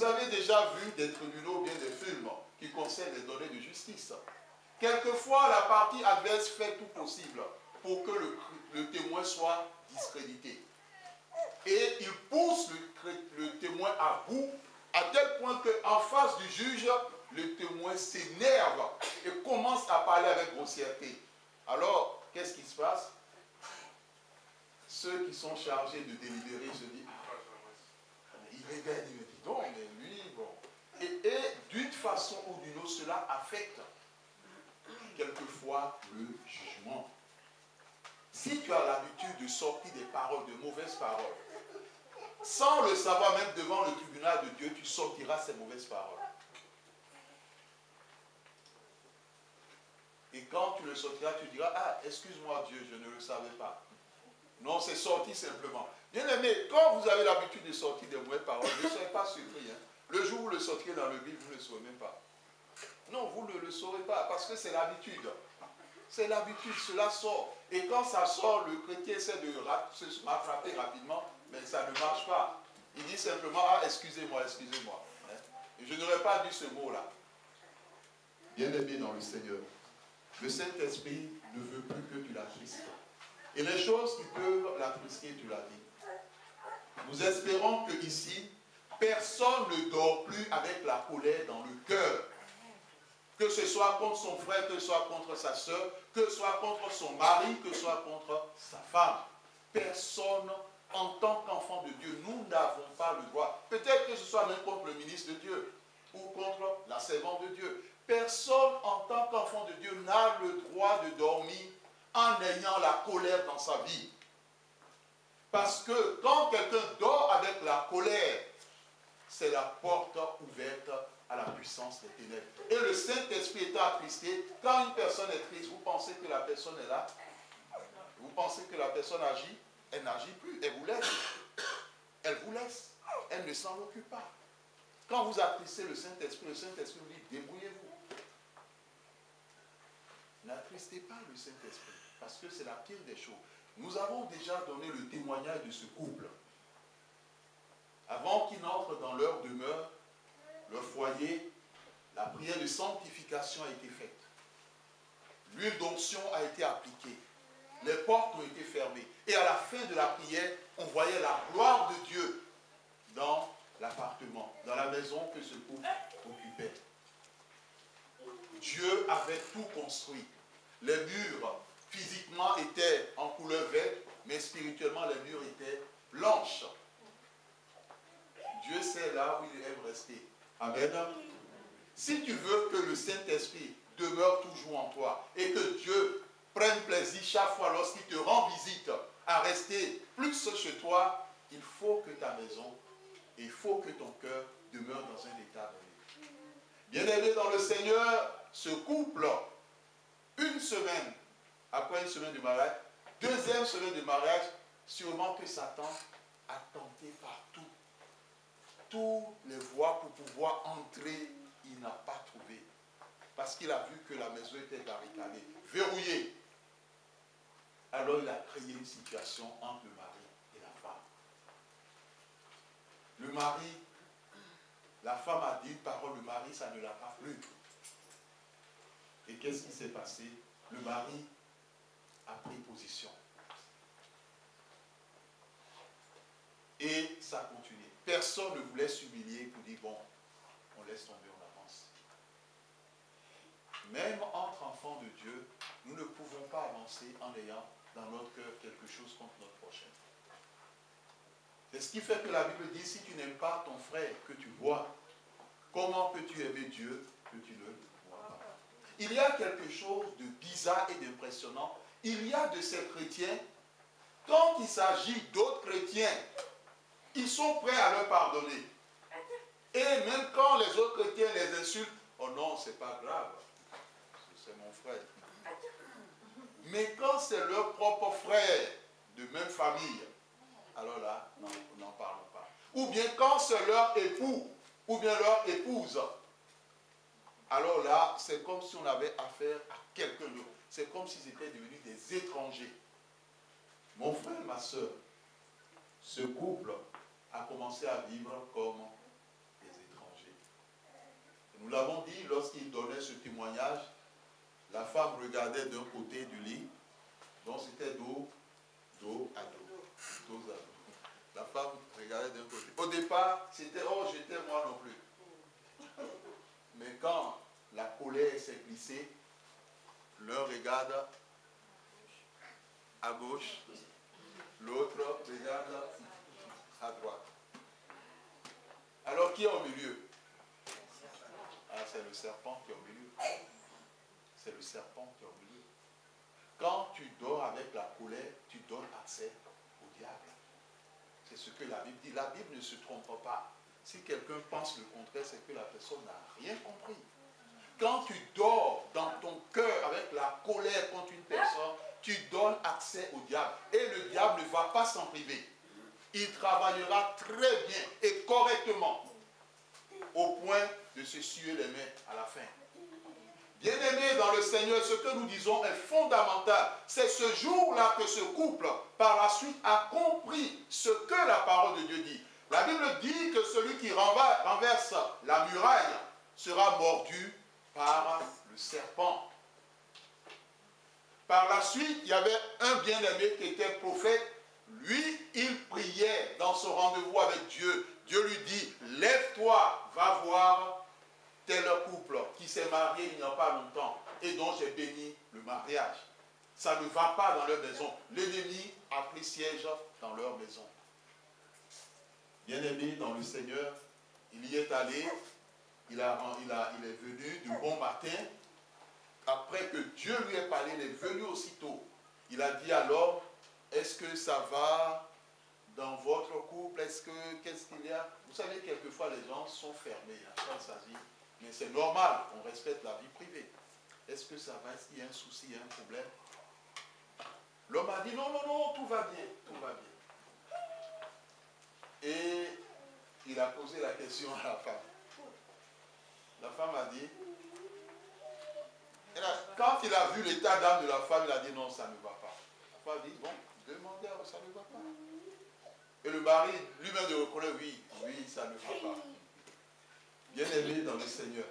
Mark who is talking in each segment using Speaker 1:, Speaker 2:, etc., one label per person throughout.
Speaker 1: Vous avez déjà vu des tribunaux ou bien des films qui concernent les données de justice. Quelquefois, la partie adverse fait tout possible pour que le témoin soit discrédité. Et il pousse le témoin à bout, à tel point qu'en face du juge, le témoin s'énerve et commence à parler avec grossièreté. Alors, qu'est-ce qui se passe? Ceux qui sont chargés de délibérer se disent, il regarde, il me dit, non, mais lui, bon. Et d'une façon ou d'une autre, cela affecte quelquefois le jugement. Si tu as l'habitude de sortir des paroles, de mauvaises paroles, sans le savoir, même devant le tribunal de Dieu, tu sortiras ces mauvaises paroles. Et quand tu le sortiras, tu diras, ah, excuse-moi Dieu, je ne le savais pas. Non, c'est sorti simplement. Bien aimé, quand vous avez l'habitude de sortir des mauvaises paroles, ne soyez pas surpris. Hein. Le jour où vous le sortirez dans le Bible, vous ne le saurez même pas. Non, vous ne le saurez pas, parce que c'est l'habitude. C'est l'habitude, cela sort. Et quand ça sort, le chrétien essaie de se rattraper rapidement, mais ça ne marche pas. Il dit simplement, ah, excusez-moi, excusez-moi. Hein? Je n'aurais pas dit ce mot-là. Bien-aimé dans le Seigneur, le Saint-Esprit ne veut plus que tu l'attristes. Et les choses qui peuvent l'attrister, tu l'as dit. Nous espérons que ici, personne ne dort plus avec la colère dans le cœur. Que ce soit contre son frère, que ce soit contre sa soeur, que ce soit contre son mari, que ce soit contre sa femme. Personne, en tant qu'enfant de Dieu, nous n'avons pas le droit. Peut-être que ce soit même contre le ministre de Dieu ou contre la servante de Dieu. Personne, en tant qu'enfant de Dieu, n'a le droit de dormir en ayant la colère dans sa vie. Parce que quand quelqu'un dort avec la colère, c'est la porte ouverte à la puissance des ténèbres. Et le Saint-Esprit étant attristé, quand une personne est triste, vous pensez que la personne est là? Vous pensez que la personne agit? Elle n'agit plus, elle vous laisse. Elle vous laisse. Elle ne s'en occupe pas. Quand vous attristez le Saint-Esprit vous dit, débrouillez-vous. N'attristez pas le Saint-Esprit, parce que c'est la pire des choses. Nous avons déjà donné le témoignage de ce couple. Avant qu'ils n'entrent dans leur demeure, leur foyer, la prière de sanctification a été faite. L'huile d'onction a été appliquée. Les portes ont été fermées. Et à la fin de la prière, on voyait la gloire de Dieu dans l'appartement, dans la maison que ce couple occupait. Dieu avait tout construit. Les murs, physiquement, étaient en couleur verte, mais spirituellement, les murs étaient blanches. Dieu sait là où il aime rester. Amen. Si tu veux que le Saint-Esprit demeure toujours en toi et que Dieu prenne plaisir chaque fois lorsqu'il te rend visite à rester plus chez toi, il faut que ta maison, il faut que ton cœur demeure dans un état de vie. Bien-aimé dans le Seigneur, ce couple, une semaine après une semaine de mariage, deuxième semaine de mariage, sûrement que Satan a tenté partout. Toutes les voies pour pouvoir entrer, il n'a pas trouvé. Parce qu'il a vu que la maison était barricadée, verrouillée. Alors il a créé une situation entre le mari et la femme. Le mari, la femme a dit une parole, le mari, ça ne l'a pas plu. Et qu'est-ce qui s'est passé? Le mari a pris position. Et ça a continué. Personne ne voulait s'humilier pour dire, bon, on laisse tomber, on avance. Même entre enfants de Dieu, nous ne pouvons pas avancer en ayant dans notre cœur quelque chose contre notre prochain. C'est ce qui fait que la Bible dit, si tu n'aimes pas ton frère que tu vois, comment peux-tu aimer Dieu que tu ne vois pas? Il y a quelque chose de bizarre et d'impressionnant. Il y a de ces chrétiens, quand il s'agit d'autres chrétiens, ils sont prêts à leur pardonner. Et même quand les autres chrétiens les insultent, oh non, c'est pas grave, c'est mon frère. Mais quand c'est leur propre frère de même famille, alors là, non, n'en parlons pas. Ou bien quand c'est leur époux, ou bien leur épouse, alors là, c'est comme si on avait affaire à quelqu'un d'autre. C'est comme s'ils étaient devenus des étrangers. Mon frère, ma soeur, ce couple a commencé à vivre comme des Nous l'avons dit, lorsqu'il donnait ce témoignage, la femme regardait d'un côté du lit, donc c'était dos à dos. Dos à dos. La femme regardait d'un côté. Au départ, c'était, oh, j'étais moi non plus. Mais quand la colère s'est glissée, l'un regarde à gauche, l'autre regarde à droite. Alors qui est au milieu? Ah, c'est le serpent qui est au milieu. C'est le serpent qui est au milieu. Quand tu dors avec la colère, tu donnes accès au diable. C'est ce que la Bible dit. La Bible ne se trompe pas. Si quelqu'un pense le contraire, c'est que la personne n'a rien compris. Quand tu dors dans ton cœur avec la colère contre une personne, tu donnes accès au diable. Et le diable ne va pas s'en priver. Il travaillera très bien et correctement au point de se suer les mains à la fin. Bien-aimés dans le Seigneur, ce que nous disons est fondamental. C'est ce jour-là que ce couple, par la suite, a compris ce que la parole de Dieu dit. La Bible dit que celui qui renverse la muraille sera mordu par le serpent. Par la suite, il y avait un bien-aimé qui était prophète. Lui, il priait dans son rendez-vous avec Dieu. Dieu lui dit, lève-toi, va voir tel couple qui s'est marié il n'y a pas longtemps et dont j'ai béni le mariage. Ça ne va pas dans leur maison. L'ennemi a pris siège dans leur maison. Bien-aimé dans le Seigneur, il y est allé, il est venu du bon matin. Après que Dieu lui ait parlé, il est venu aussitôt. Il a dit alors, est-ce que ça va dans votre couple? Qu'est-ce qu'il y a? Vous savez, quelquefois les gens sont fermés quand il s'agit. Mais c'est normal, on respecte la vie privée. Est-ce que ça va? Est-ce qu'il y a un souci, il y a un problème? L'homme a dit non, non, non, tout va bien, tout va bien. Et il a posé la question à la femme. La femme a dit, quand il a vu l'état d'âme de la femme, il a dit non, ça ne va pas. La femme a dit, bon, demandez, ça ne va pas. Et le mari lui-même de reconnaître, oui, oui, ça ne va pas. Bien-aimé dans le Seigneur.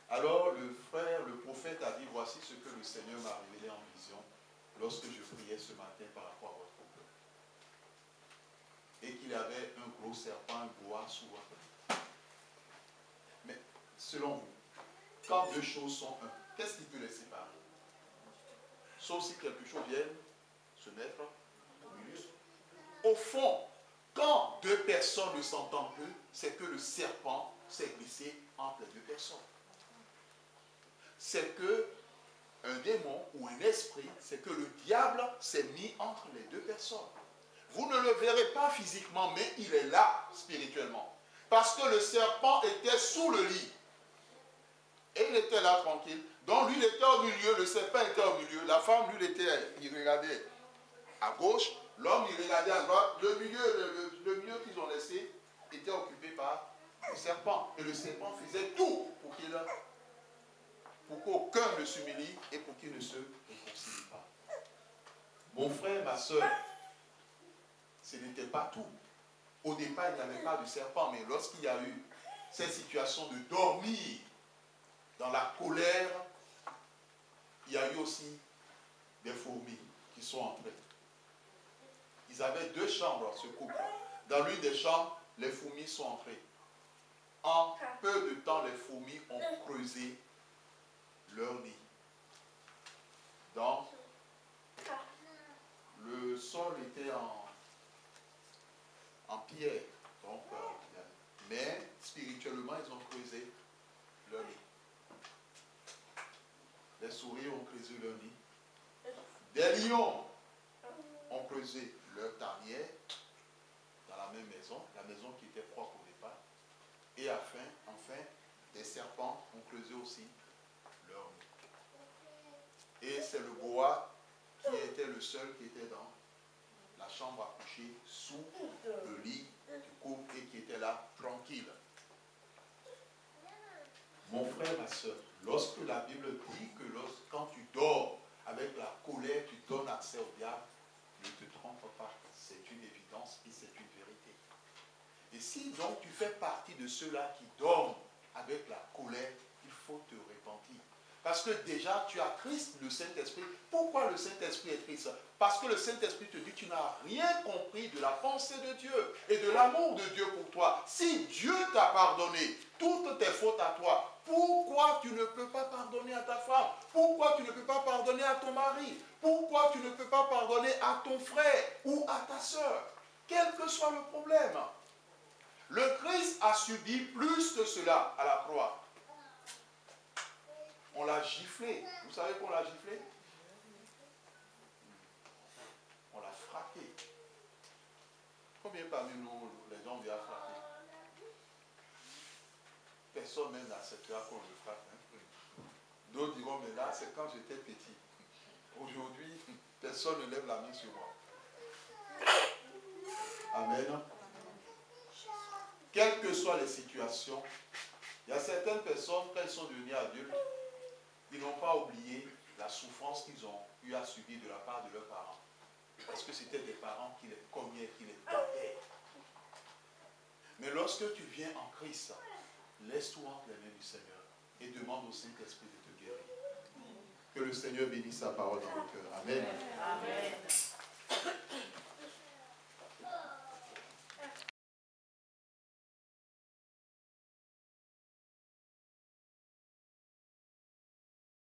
Speaker 1: Alors le frère, le prophète a dit, voici ce que le Seigneur m'a révélé en vision lorsque je priais ce matin par rapport à votre couple. Et qu'il y avait un gros serpent, un boa sous votre lit. Mais selon vous, quand deux choses sont un, qu'est-ce qui peut les séparer? Sauf si quelque chose vienne se mettre au milieu. Au fond, quand deux personnes ne s'entendent plus, c'est que le serpent s'est glissé entre les deux personnes. C'est que un démon ou un esprit, c'est que le diable s'est mis entre les deux personnes. Vous ne le verrez pas physiquement, mais il est là spirituellement. Parce que le serpent était sous le lit. Et il était là tranquille. Donc lui, il était au milieu, le serpent était au milieu. La femme, lui, il regardait à gauche. L'homme, il regardait à droite. Le milieu qu'ils ont laissé était occupé par le serpent. Et le serpent faisait tout pour qu'aucun ne s'humilie et pour qu'il ne se réconcilie pas. Mon frère, ma soeur, ce n'était pas tout. Au départ, il n'y avait pas de serpent, mais lorsqu'il y a eu cette situation de dormir dans la colère, il y a eu aussi des fourmis qui sont entrées. Ils avaient deux chambres, ce couple. Dans l'une des chambres, les fourmis sont entrées. En peu de temps, les fourmis ont creusé leur lit. Donc, le sol était en pierre. Donc, mais spirituellement, ils ont creusé leur lit. Les souris ont creusé leur lit. Des lions ont creusé leur tanière dans la même maison, la maison qui était propre au départ. Et enfin, des serpents ont creusé aussi leur nid. Et c'est le boa qui était le seul qui était dans la chambre à coucher, sous le lit du couple et qui était là, tranquille. Mon frère, ma soeur, lorsque la Bible dit que quand tu dors avec la colère, tu donnes accès au diable, ne te trompe pas. C'est une évidence et c'est une vérité. Et si donc tu fais partie de ceux-là qui dorment avec la colère, il faut te repentir. Parce que déjà, tu as Christ, le Saint-Esprit. Pourquoi le Saint-Esprit est Christ? Parce que le Saint-Esprit te dit, tu n'as rien compris de la pensée de Dieu et de l'amour de Dieu pour toi. Si Dieu t'a pardonné toutes tes fautes à toi, pourquoi tu ne peux pas pardonner à ta femme? Pourquoi tu ne peux pas pardonner à ton mari? Pourquoi tu ne peux pas pardonner à ton frère ou à ta soeur? Quel que soit le problème. Le Christ a subi plus que cela à la croix. On l'a giflé. Vous savez qu'on l'a giflé? On l'a frappé. Combien parmi nous, les gens viennent frapper? Personne même n'acceptera qu'on le frappe. Hein? D'autres diront, mais là, c'est quand j'étais petit. Aujourd'hui, personne ne lève la main sur moi. Amen. Quelles que soient les situations, il y a certaines personnes, quand ils sont devenus adultes, ils n'ont pas oublié la souffrance qu'ils ont eu à subir de la part de leurs parents. Parce que c'était des parents qui les cognaient, qui les tapaient. Mais lorsque tu viens en Christ, laisse-toi entre les mains du Seigneur et demande au Saint-Esprit de te guérir. Que le Seigneur bénisse sa parole dans le cœur. Amen. Amen.